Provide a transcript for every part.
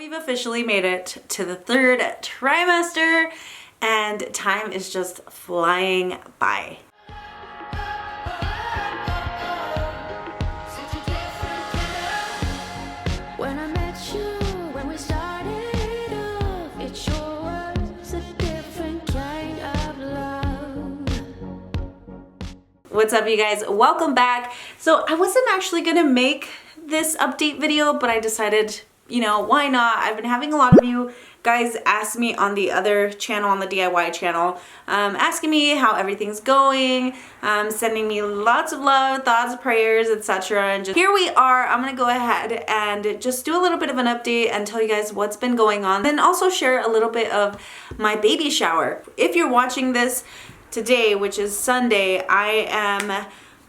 We've officially made it to the third trimester and time is just flying by. When I met you, when we started off, it sure was a different kind of love. What's up, you guys? Welcome back. So I wasn't actually gonna make this update video, but I decided, you know, why not? I've been having a lot of you guys ask me on the other channel, on the DIY channel, asking me how everything's going, sending me lots of love, thoughts, prayers, etc. And just here we are. I'm gonna go ahead and just do a little bit of an update and tell you guys what's been going on. Then also share a little bit of my baby shower. If you're watching this today, which is Sunday, I am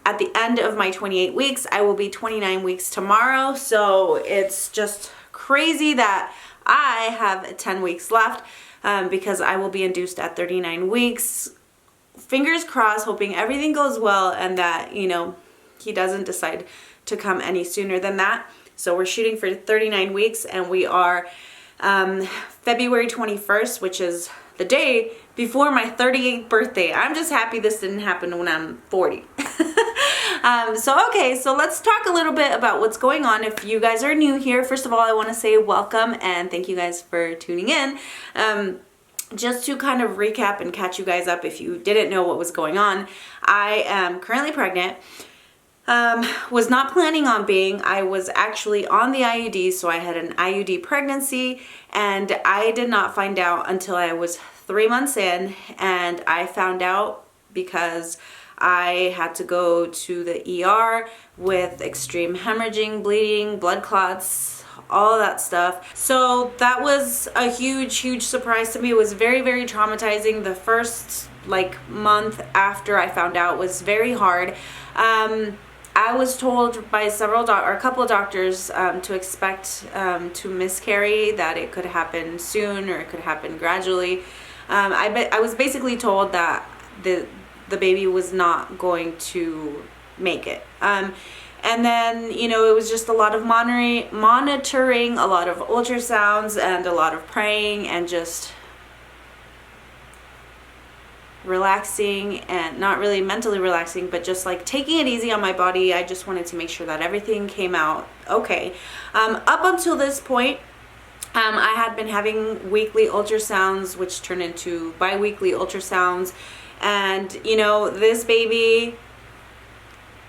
at the end of my 28 weeks. I will be 29 weeks tomorrow. So it's just crazy that I have 10 weeks left because I will be induced at 39 weeks. Fingers crossed, hoping everything goes well and that, you know, he doesn't decide to come any sooner than that. So we're shooting for 39 weeks and we are February 21st, which is the day before my 38th birthday. I'm just happy this didn't happen when I'm 40. So let's talk a little bit about what's going on. If you guys are new here, first of all, I want to say welcome and thank you guys for tuning in. Just to kind of recap and catch you guys up if you didn't know what was going on, I am currently pregnant. Was not planning on being. I was actually on the IUD, so I had an IUD pregnancy, and I did not find out until I was 3 months in, and I found out because I had to go to the ER with extreme hemorrhaging, bleeding, blood clots, all of that stuff. So that was a huge surprise to me. It was very traumatizing. The first month after I found out was very hard. I was told by a couple of doctors to expect to miscarry, that it could happen soon or it could happen gradually. I was basically told that the baby was not going to make it. And then, you know, it was just a lot of monitoring, a lot of ultrasounds and a lot of praying and just relaxing, and not really mentally relaxing, but just like taking it easy on my body. I just wanted to make sure that everything came out okay. Up until this point, I had been having weekly ultrasounds, which turned into bi-weekly ultrasounds. And, you know, this baby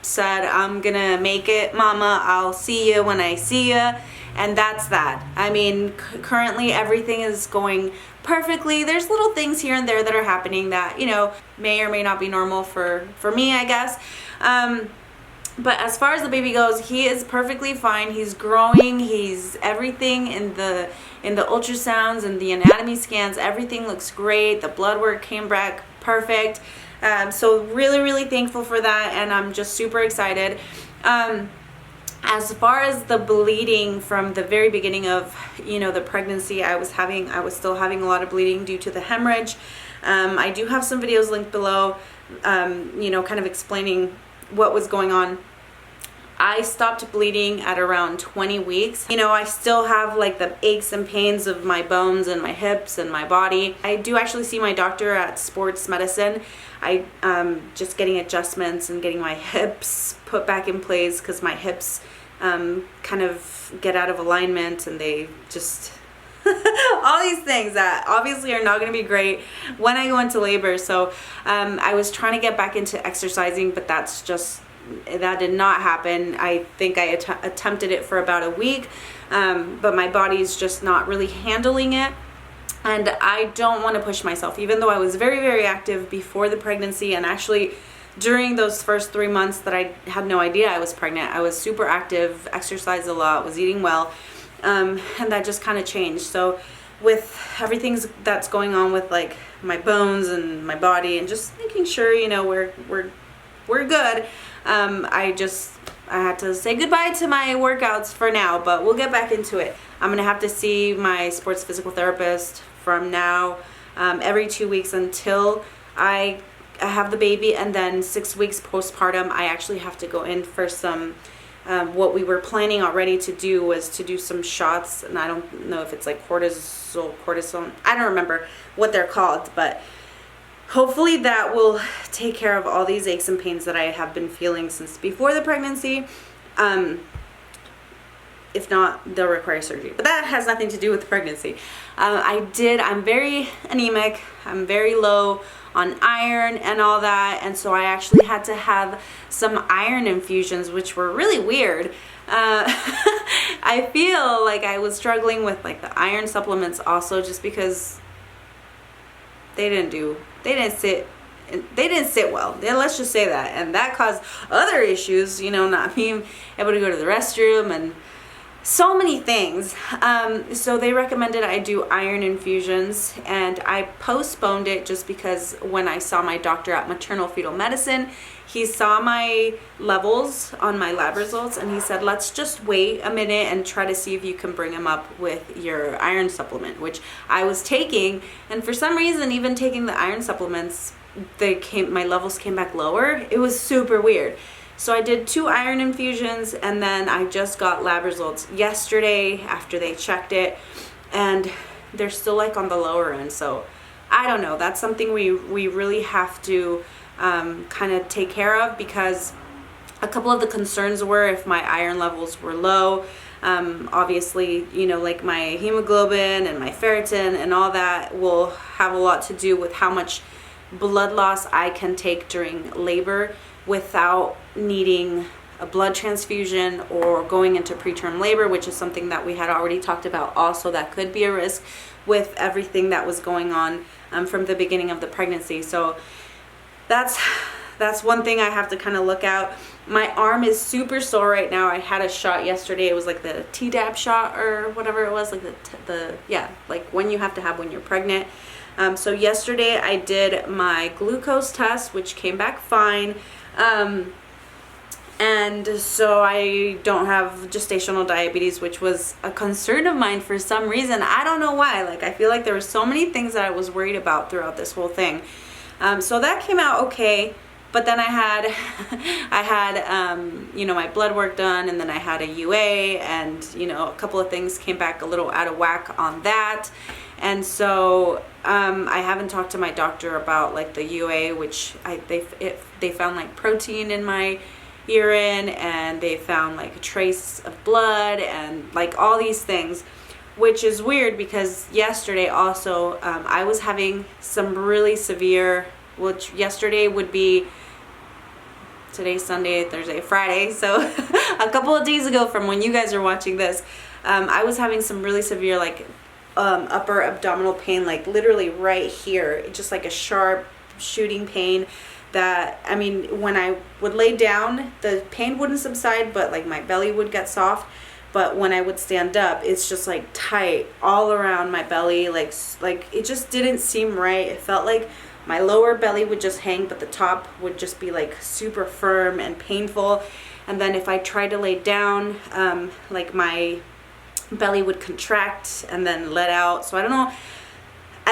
said, I'm gonna make it, mama, I'll see you when I see you. And that's that. I mean, currently everything is going perfectly. There's little things here and there that are happening that, you know, may or may not be normal for me, I guess. But as far as the baby goes, he is perfectly fine. He's growing. He's everything in the ultrasounds and the anatomy scans. Everything looks great. The blood work came back perfect. So really thankful for that, and I'm just super excited. As far as the bleeding from the very beginning of, you know, the pregnancy, I was still having a lot of bleeding due to the hemorrhage. I do have some videos linked below, you know, kind of explaining what was going on. I stopped bleeding at around 20 weeks. You know, I still have like the aches and pains of my bones and my hips and my body. I do actually see my doctor at sports medicine. I just getting adjustments and getting my hips put back in place because my hips kind of get out of alignment, and they just all these things that obviously are not going to be great when I go into labor. So I was trying to get back into exercising, but that did not happen. I think I attempted it for about a week, but my body's just not really handling it. And I don't want to push myself, even though I was very active before the pregnancy, and actually during those first 3 months that I had no idea I was pregnant, I was super active, exercised a lot, was eating well, and that just kind of changed. So with everything that's going on with like my bones and my body, and just making sure, you know, we're good, I had to say goodbye to my workouts for now, but we'll get back into it. I'm gonna have to see my sports physical therapist from now every 2 weeks until I have the baby, and then 6 weeks postpartum I actually have to go in for some what we were planning already to do was to do some shots, and I don't know if it's like cortisone, I don't remember what they're called, but hopefully that will take care of all these aches and pains that I have been feeling since before the pregnancy. If not, they'll require surgery, but that has nothing to do with the pregnancy. I'm very anemic, I'm very low on iron and all that, and so I actually had to have some iron infusions, which were really weird. I feel like I was struggling with like the iron supplements also, just because they didn't sit well. Let's just say that, and that caused other issues, not being able to go to the restroom and so many things. So they recommended I do iron infusions, and I postponed it just because when I saw my doctor at maternal fetal medicine, he saw my levels on my lab results, and he said, let's just wait a minute and try to see if you can bring him up with your iron supplement, which I was taking. And for some reason, even taking the iron supplements, my levels came back lower. It was super weird. So I did 2 iron infusions, and then I just got lab results yesterday after they checked it, and they're still like on the lower end. So I don't know. That's something we really have to kind of take care of, because a couple of the concerns were if my iron levels were low, obviously, like my hemoglobin and my ferritin and all that will have a lot to do with how much blood loss I can take during labor without needing a blood transfusion or going into preterm labor, which is something that we had already talked about also. That could be a risk with everything that was going on from the beginning of the pregnancy. So that's one thing I have to kind of look out. My arm is super sore right now. I had a shot yesterday. It was like the Tdap shot or whatever it was, like like when you have to have when you're pregnant. So yesterday I did my glucose test, which came back fine. And so I don't have gestational diabetes, which was a concern of mine for some reason. I don't know why. Like, I feel like there were so many things that I was worried about throughout this whole thing. So that came out okay. But then I had my blood work done, and then I had a UA, and, a couple of things came back a little out of whack on that. And so I haven't talked to my doctor about like the UA, which they found like protein in my urine, and they found like a trace of blood and like all these things, which is weird because yesterday also I was having some really severe, which yesterday would be, today's Sunday, Thursday, Friday, so a couple of days ago from when you guys are watching this, I was having some really severe like upper abdominal pain, like literally right here, just like a sharp shooting pain that, I mean, when I would lay down, the pain wouldn't subside, but like my belly would get soft. But when I would stand up, it's just like tight all around my belly, like it just didn't seem right. It felt like my lower belly would just hang, but the top would just be like super firm and painful. And then if I tried to lay down, like my belly would contract and then let out. So I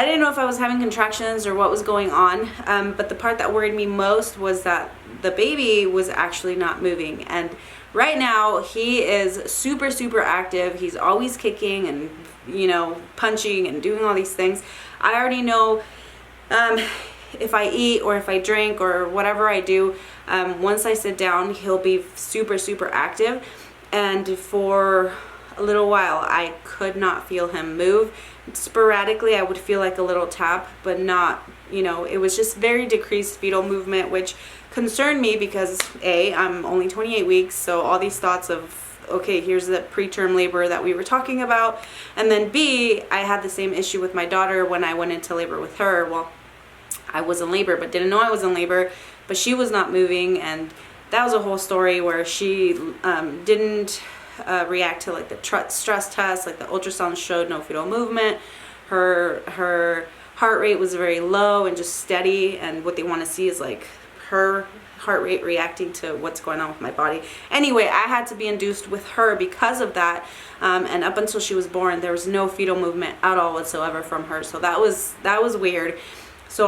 didn't know if I was having contractions or what was going on. But the part that worried me most was that the baby was actually not moving. And right now he is super, super active. He's always kicking and, punching and doing all these things. I already know if I eat or if I drink or whatever I do, once I sit down, he'll be super, super active. And for a little while, I could not feel him move. Sporadically, I would feel like a little tap, but not, it was just very decreased fetal movement, which concerned me because A, I'm only 28 weeks, so all these thoughts of, okay, here's the preterm labor that we were talking about, and then B, I had the same issue with my daughter when I went into labor with her. Well, I was in labor, but didn't know I was in labor, but she was not moving, and that was a whole story where she didn't react to like the stress test, like the ultrasound showed no fetal movement. Her heart rate was very low and just steady, and what they want to see is like her heart rate reacting to what's going on with my body. Anyway, I had to be induced with her because of that, and up until she was born, there was no fetal movement at all whatsoever from her. So that was weird. So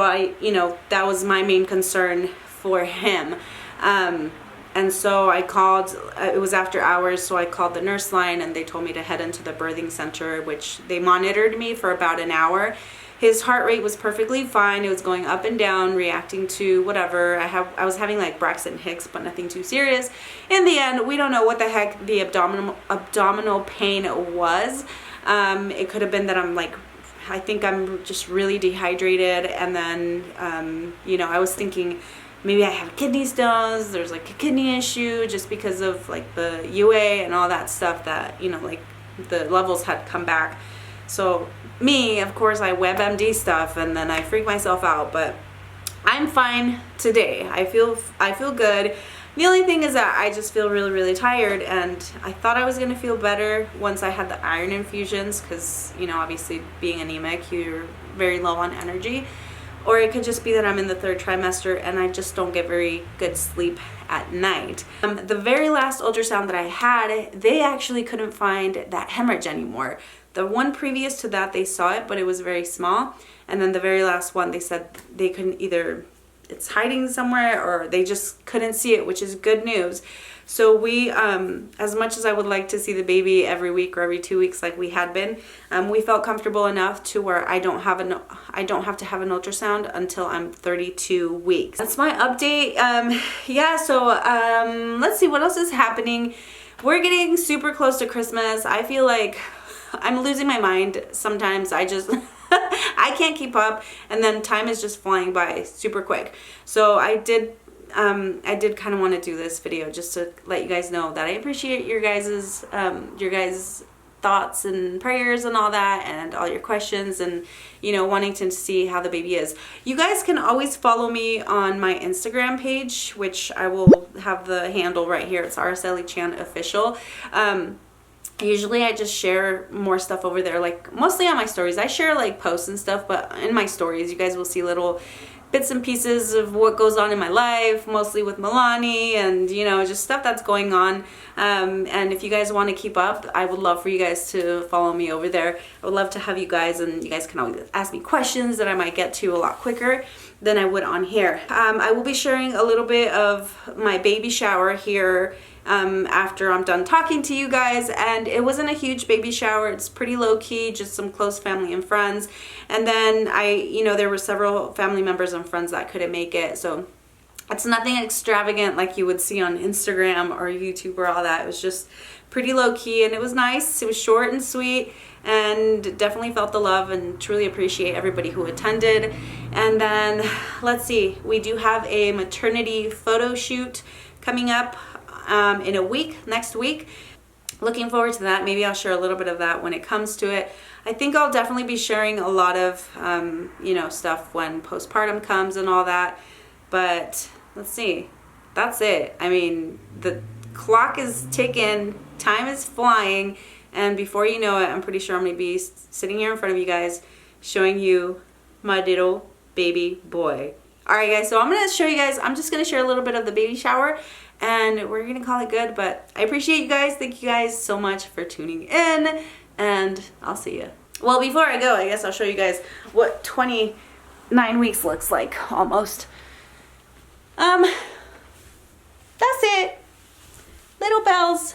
that was my main concern for him. And And so I called, it was after hours, so I called the nurse line and they told me to head into the birthing center, which they monitored me for about an hour. His heart rate was perfectly fine. It was going up and down, reacting to whatever. I was having like Braxton Hicks, but nothing too serious. In the end, we don't know what the heck the abdominal pain was. It could have been that I think I'm just really dehydrated. And then, you know, I was thinking maybe I have kidney stones. There's like a kidney issue just because of like the UA and all that stuff that, you know, like the levels had come back. So me, of course, I WebMD stuff and then I freak myself out, but I'm fine today. I feel good. The only thing is that I just feel really, really tired, and I thought I was going to feel better once I had the iron infusions because, you know, obviously being anemic, you're very low on energy. Or it could just be that I'm in the 3rd trimester and I just don't get very good sleep at night. The very last ultrasound that I had, they actually couldn't find that hemorrhage anymore. The one previous to that, they saw it, but it was very small. And then the very last one, they said they couldn't either, it's hiding somewhere, or they just couldn't see it, which is good news. So we, as much as I would like to see the baby every week or every 2 weeks like we had been, we felt comfortable enough to where I don't have to have an ultrasound until I'm 32 weeks. That's my update. Yeah, so let's see what else is happening. We're getting super close to Christmas. I feel like I'm losing my mind sometimes. I just I can't keep up, and then time is just flying by super quick. So I did kind of want to do this video just to let you guys know that I appreciate your guys' thoughts and prayers and all that, and all your questions, and, you know, wanting to see how the baby is. You guys can always follow me on my Instagram page, which I will have the handle right here. It's Araceli Chan Official. Usually I just share more stuff over there, like mostly on my stories. I share like posts and stuff, but in my stories you guys will see little bits and pieces of what goes on in my life, mostly with Milani, and, you know, just stuff that's going on. And if you guys want to keep up, I would love for you guys to follow me over there. I would love to have you guys, and you guys can always ask me questions that I might get to a lot quicker than I would on here. I will be sharing a little bit of my baby shower here after I'm done talking to you guys, and it wasn't a huge baby shower. It's pretty low-key, just some close family and friends. And then there were several family members and friends that couldn't make it, so it's nothing extravagant like you would see on Instagram or YouTube or all that. It was just pretty low-key, and it was nice. It was short and sweet, and definitely felt the love, and truly appreciate everybody who attended. And then let's see, we do have a maternity photo shoot coming up in a week, next week. Looking forward to that. Maybe I'll share a little bit of that when it comes to it. I think I'll definitely be sharing a lot of stuff when postpartum comes and all that, but let's see, that's it. I mean, the clock is ticking, time is flying, and before you know it, I'm pretty sure I'm gonna be sitting here in front of you guys showing you my little baby boy. All right, guys, so I'm gonna show you guys, I'm just gonna share a little bit of the baby shower, and we're gonna call it good. But I appreciate you guys. Thank you guys so much for tuning in, and I'll see you. Well, before I go, I guess I'll show you guys what 29 weeks looks like, almost. That's it. Little bells.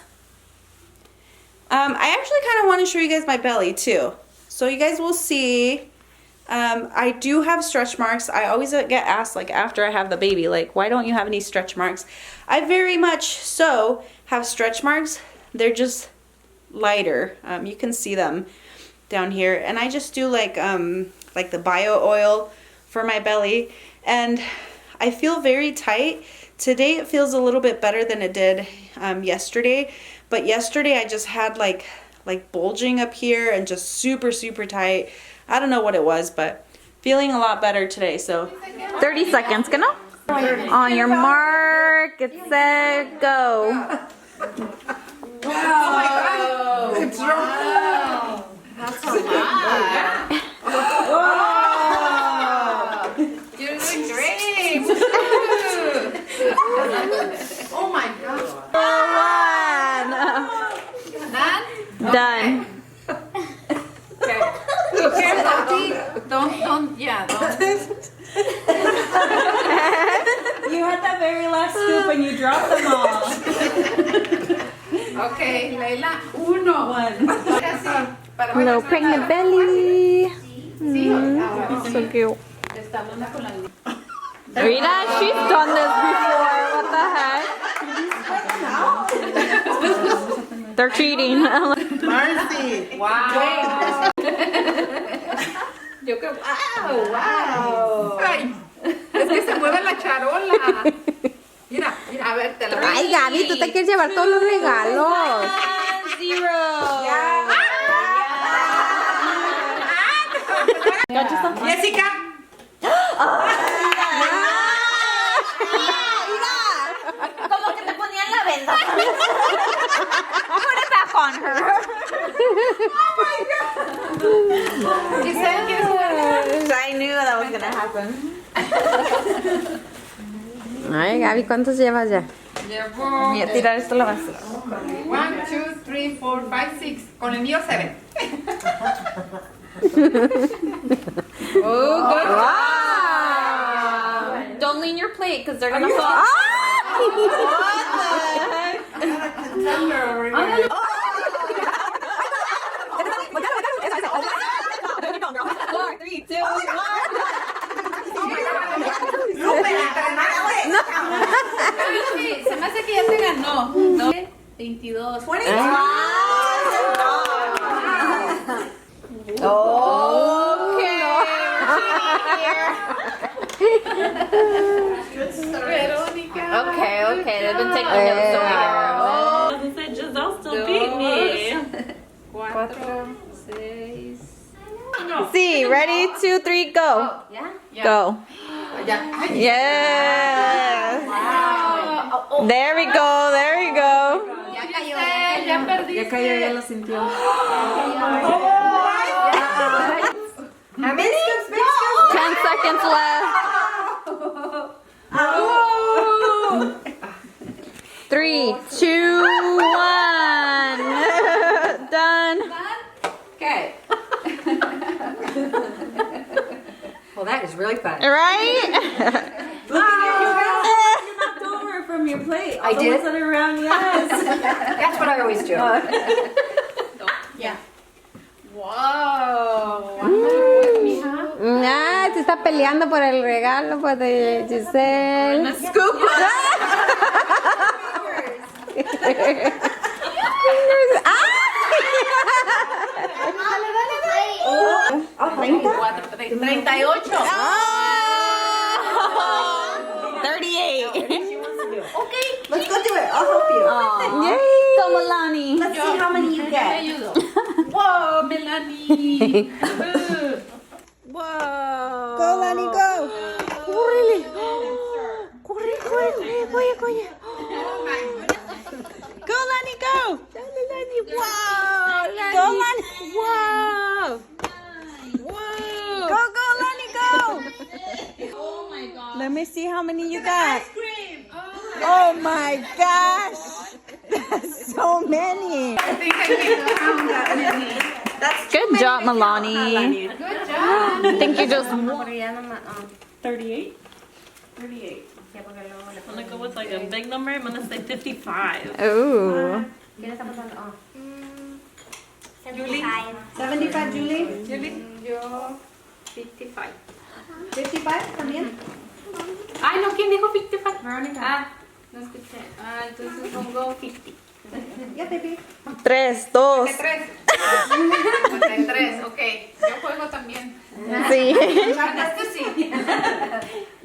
I actually kind of want to show you guys my belly too, so you guys will see. I do have stretch marks. I always get asked, like, after I have the baby, like, why don't you have any stretch marks? I very much so have stretch marks. They're just lighter. You can see them down here, and I just do like the bio oil for my belly, and I feel very tight. Today it feels a little bit better than it did yesterday, but yesterday I just had like bulging up here and just super tight. I don't know what it was, but feeling a lot better today. So 30 seconds, go. On your mark, get set, go. Wow. Oh my God. It's wow. That's a lot. Wow. You're doing great. Oh my God. Done? Done. Okay. Be careful. Don't. Yeah, don't. You had that very last scoop and you dropped them all. Okay, Leila. 1. One. Ahora sí. Para No, bailar pregnant sentado. belly. Sí, ahora So cute. está hablando con la niña. Rita, she's done this before. What the heck? They're cheating. Marcy. Wow. Yo creo, wow. Ay, es que se mueve la charola. Mira, mira, a ver, te la voy a Ay, Gaby, tú te quieres llevar todos los regalos. 0. Jessica. Como que te ponían la venda. Put it back on her. Giselle, ¿quieres jugar? I knew that was gonna happen. Ay, Gaby, ¿cuántos llevas ya? Llevo Voy a tirar esto a la basura. 1, 2, 3, 4, 5, 6. Con el mío 7. Oh, good. Wow. Don't lean your plate because they're gonna fall. Contender over here. Four, 3, 2, 1. Se me hace que ya te ganó. No, 22. 22. Verónica. Okay, they've been taking notes over here. He said Giselle still beat me. 4, 6. See, ready, 2, 3, go. Go. Ya. Ay, Yes. wow. There we go, there we go. Ya cayó. Ya perdiste. Ya cayó, ya lo sintió. How many? 10 seconds left. 3, 2, 1. Done. Okay. Well, that is really fun. Right? Look at you guys. You knocked over from your plate. All I the did? ones that are around, yes. That's what I always do. Ya. Wow. Ah, se está peleando por el regalo pues, de Giselle. Scoop. Ah. 38. 38. Okay. Let's go do it. I'll help you. Yay. Go, Milani. Let's see how many you Me get. ayudo. Wow, Melanie. Whoa. Go, Lani, go. Córrele. Corre, corre, corre, corre. Go, Lani, go. Dale, Lani. Wow. Lani. Go, Lani. Wow. Whoa. Go, go, Lani, go. Let me see how many you got. Oh my gosh. That's so many. I think I can count that many. Good job, Milani. Good job. I think you just 38? 38. I'm gonna go with like a big number. I'm gonna say 55. Ooh. 75, Julie. Julie, yo 55. 55 también. Ay, no, ¿quién dijo 55? Verónica. Ah, no escuché. Ah, entonces pongo 50. Yeah, baby. 3, 2. 53. 53, ok. Yo juego también. Sí. Ganaste sí.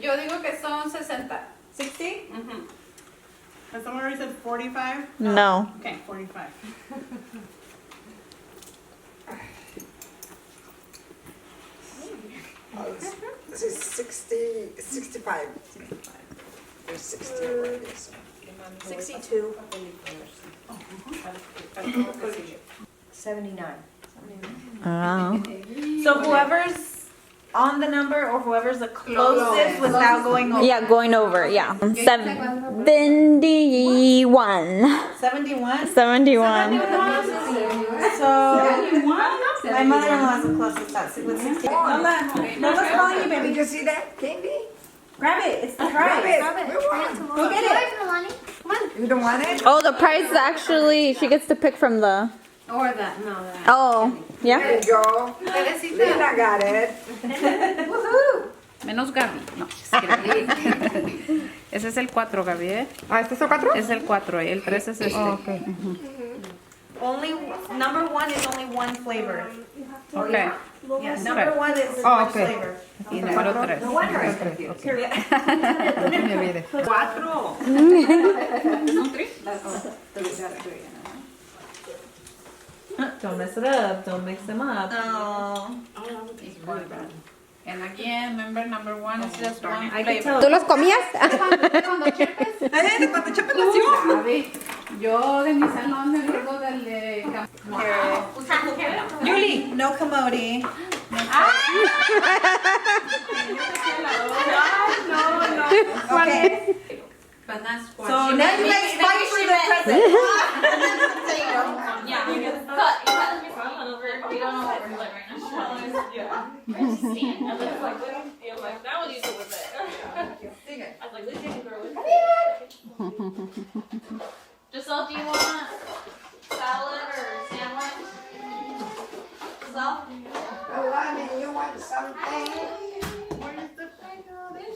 Yo digo que son 60. 60? Has someone already said 45? No. Okay, 45. This is 60, 65. There's 60 already. So. 62. 79. Oh. So whoever's on the number or whoever's the closest without going over. Yeah, going over. Yeah. 71. 71? 71. So my mother-in-law is the closest. That's with 60. Lola, Lola's calling you, baby. Did you see that, Candy? Grab it. It's the prize. Go get it. You don't want it? Oh, the prize actually, she gets to pick from the. Or that, no, that. Oh, There yeah. you go. Lina got it. Menos Gaby. No. Ese es el 4, Gaby, ¿eh? Ah, ¿este es el 4? Es el 4, el 3 es este. Okay. Only number 1 is only one flavor. Ok. Yeah, number 1 is Oh, one okay. flavor. Y número 3. Me olvidé. 4. Don't mess it up. Don't mix them up. Oh. And again, remember number 1 is just one I can flavor. tell. ¿Tú los comías? Cuando Chepe nació. Gaby, yo de mi salón me acuerdo del de... Yuli, no commodity. Okay. But that's what So now you guys fight for the present. Yeah, you can cut your phone over. We don't know what we're doing right now. Yeah. I was like, I'm like, that one you do with it. I was like, let's take a girl with it. Giselle, do you want salad or sandwich? Giselle? Alani, you want something?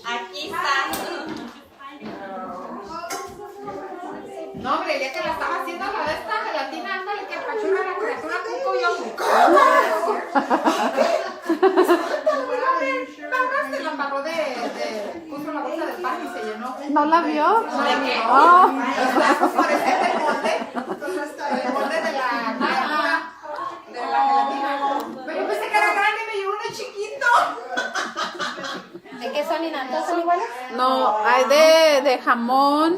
Aquí está. No, hombre, ya que la estaba haciendo la de esta gelatina, ándale, que apachurra la criatura cuco yo. Se la embarró puso la bolsa del pan y se llenó. ¿No la vio? ¿De qué? Por eso es el molde de la criatura, de la gelatina. Pero yo pensé que era grande y me llevó uno chiquito. ¿De qué son y nada? ¿Son iguales? No, hay de jamón,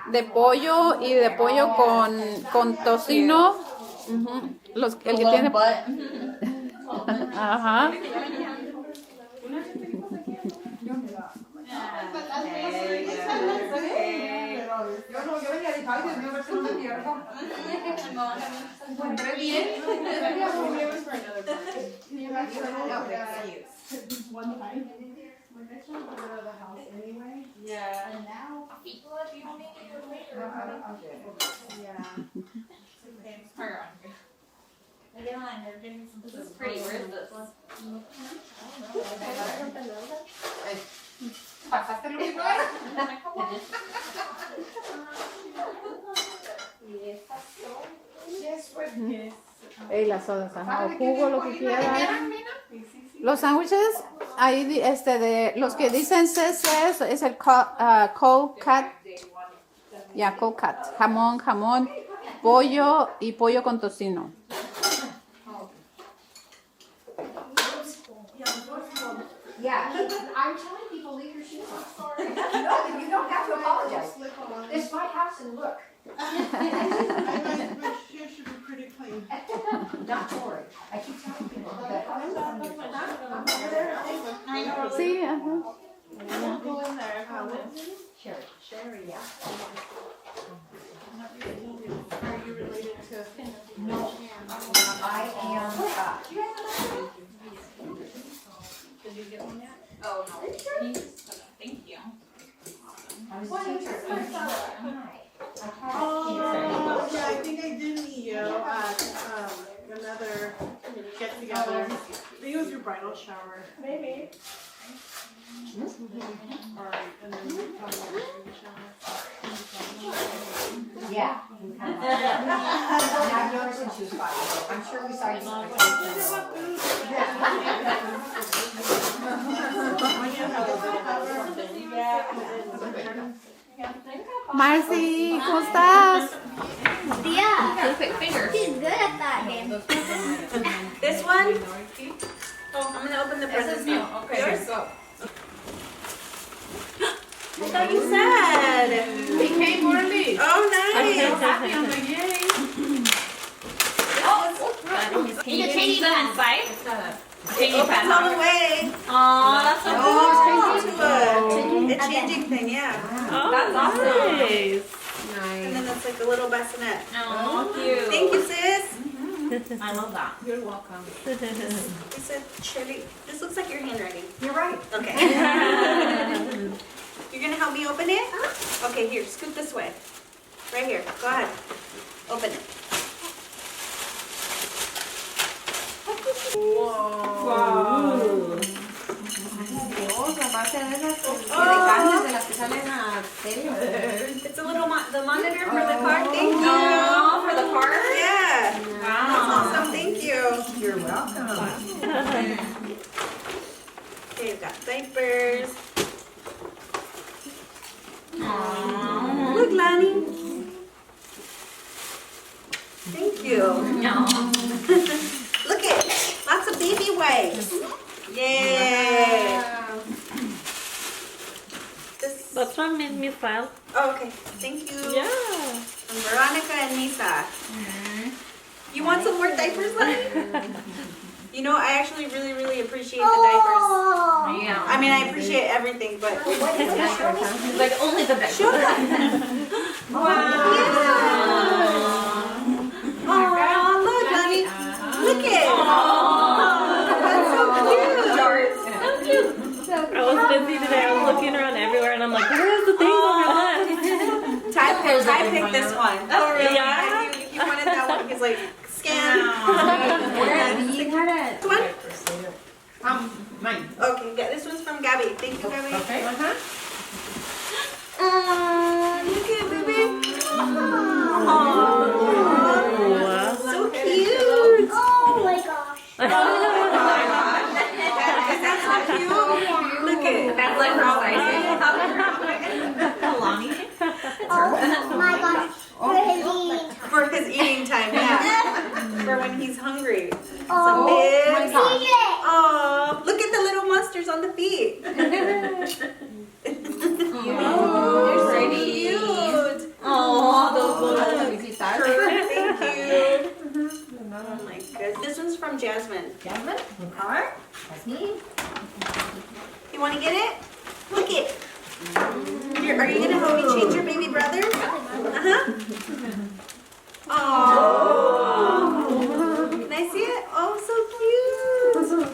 de pollo y de pollo con tocino. Ujú. El que tiene... Ajá. Yo venía de ay, Dios mío, a ver si no me pierdo. Encontré bien. This is pretty. Where is this? ¿Pasaste lo mismo? Y las sodas, ajá, o jugo, lo que quieran. Los sándwiches, ahí de los que dicen CC es el cold cut. Ya, cold cut. Jamón, pollo y pollo con tocino. Yeah, I'm telling people leave your shoes on. No, you don't have to apologize. It's my house and look. My shoes should be pretty clean. Not to worry. I keep telling people that. Sí, ajá. Go in there. Sherry, yeah. Are you related to? No, I am. Did you get one yet? Oh, no. Thank you. I was a teacher. Oh, yeah, I think I did meet you at another get together. I think it was your bridal shower. Maybe. Alright, and then you talked about your shower. Yeah. And I've noticed since she was 5 years old. I'm sure we saw you. Marcy, ¿cómo estás? Yeah. He's good at that game. This one? Oh, I'm gonna open the presents now. Okay. Yours? I thought you said. He came early. Oh, nice. Happy, I'm like, yay. Can you change that inside? Opens all the way. Aw, that's so Oh, it's a changing thing, yeah. cool. That's awesome. And then it's like a little bassinet. Oh, cute. Thank you, sis. I love that. You're welcome. You said Shirley. This looks like your handwriting. You're right. Okay. You're gonna help me open it? Okay, here, scoot this way. Right here. Go ahead. Open it. Wow. It's a little the monitor for the card. Thank you. Oh, for the card? Yeah. Wow. That's awesome. Thank you. You're welcome. Okay, we've got diapers. Look, Lani. Thank you. Look it. Lots of baby wipes. Yay. That's what made me smile. Oh, okay. Thank you. Yeah. From Veronica and Nisa. You want some more diapers, Lani? You know, I actually really appreciate the diapers. Yeah. I mean, I appreciate everything, but Like only the best. show them. Wow. Oh, look, Lani. Look it. That's so cute. I was busy today. I was looking around everywhere, and I'm like, where's the things on my left? Ty picked this one. Oh, really? Yeah. He wanted that one. He's like, scan. This one? Mine. Okay, yeah, this one's from Gabby. Thank you, Gabby. Okay. Look at baby. Aww. So cute. Oh my gosh. Is that so cute? Look at That's like her Oh my gosh. for his eating time, yeah. For when he's hungry. Oh Some bibs. my gosh. Aw, look at the little monsters on the feet. They're pretty. Cute. Oh, those Thank you. Oh my goodness. This one's from Jasmine. Jasmine? Okay. That's me. You want to get it? Look it. Are you going to help me change your baby brother? Uh-huh. Oh. Can I see it? Oh, so cute.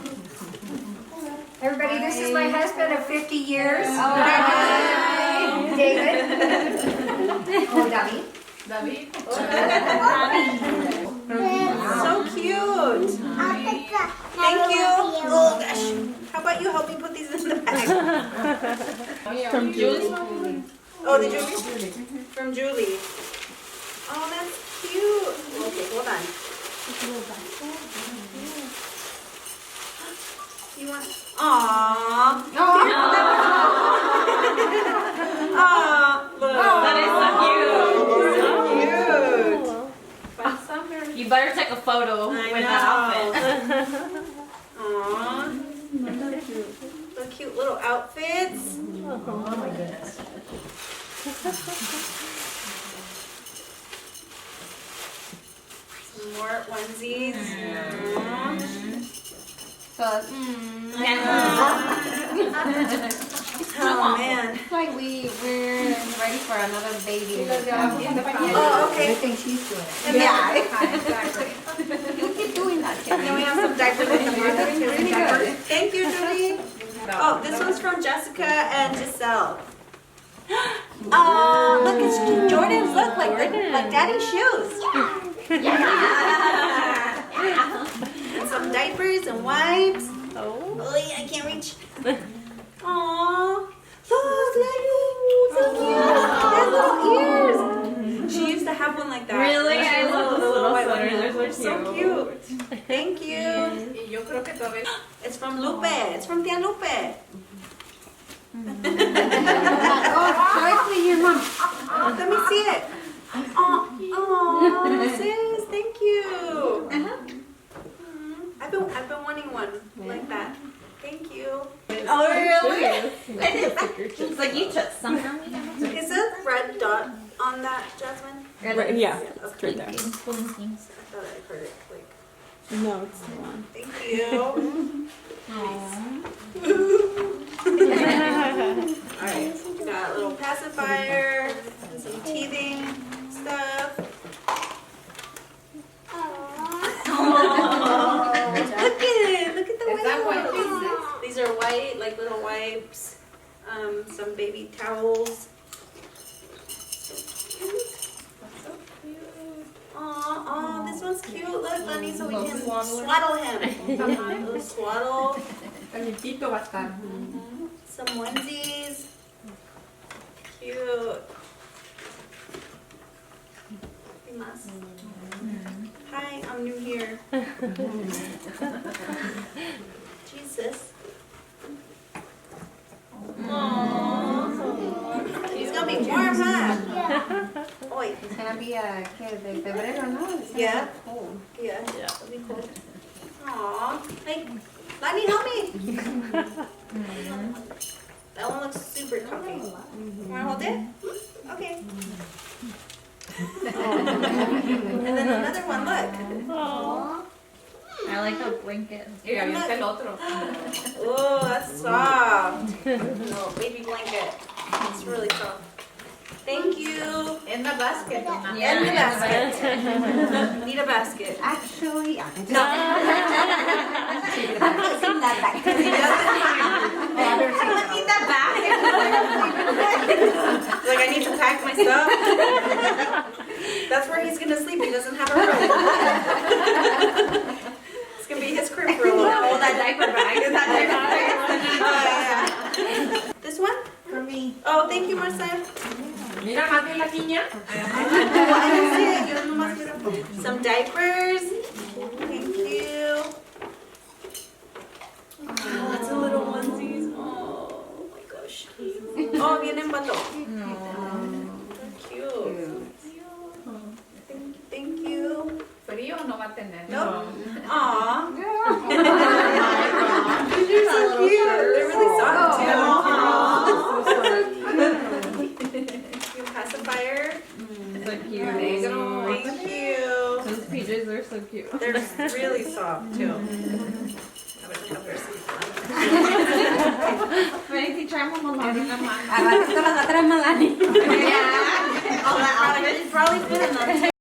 Everybody, this is my husband of 50 years. Hi. David. Oh, David. So cute. Thank you. Oh, gosh. How about you help me put these in the bag? From Julie. Oh, the Julie? From Julie. Oh, that's cute. Okay, hold on. You want? Aww. Aww. Look. That is so cute. Cute. You better take a photo I with know. that Aww. The cute little outfits. Oh my goodness. Some more onesies. Oh man. Like we're ready for another baby. Oh, okay. I think she's doing it. And then, You keep doing that, Kim. then we have some diapers in the mother too. Diapers. Thank you, Julie. Oh, this one's from Jessica and Giselle. Look, it's Jordan's look like daddy's shoes. And some diapers and wipes. Oh. Oh, yeah, I can't reach. Aww. Look, so cute. There's little ears. She used to have one like that. Really? She I was love a those little white sweaters. one. They're so So cute. Thank you. It's from Lupe. It's from Tia Lupe. Show it to your mom. Let me see it. Oh, sis, thank you. I've been wanting one like that. Thank you. Oh, really? It's like you took somehow. Is a red dot on that, Jasmine? Right, yeah, Okay. right there. I thought I heard it click. No, it's the one. Thank you. Alright, we got a little pacifier and some teething stuff. Look at it! Look at the wipes! These are white, like little wipes. Some baby towels. Aw, this one's cute. Look, Bunny, so we can swaddle him. Little swaddle. Calientito va a estar. Some onesies. Cute. ¿Qué más? Hi, I'm new here. Jesus. He's gonna be warm, huh? Oy. It's gonna be de febrero, ¿no? Yeah. Cold. Yeah, it'll be cold. Aw. Hey, Bunny, help me. That one looks super comfy. You wanna hold it? Okay. And then another one, look. I like a blanket. Mira, ahí está el otro. Oh, that's soft. Little baby blanket. It's really soft. Thank you. In the basket. And the basket. Need a basket. Actually, No. Need that basket. Like I need to pack my stuff. That's where he's gonna sleep. He doesn't have a room. It's gonna be his crib for a little while. that diaper bag. Is that diaper bag? Oh, yeah. This one? For me. Oh, thank you, Marcel. Mira, más bien la niña. Some diapers. Thank you. Lots of little onesies. Oh my gosh. Oh, vienen bato. They're cute. Thank you. Frío no va a tener. Nope. Aw. They're so cute. They're really soft too. Your pacifier. So cute. Thank you. Those PJs are so cute. They're really soft too. Maybe try one more. Al ratito las va a traer Melanie. Yeah. Probably fit in them.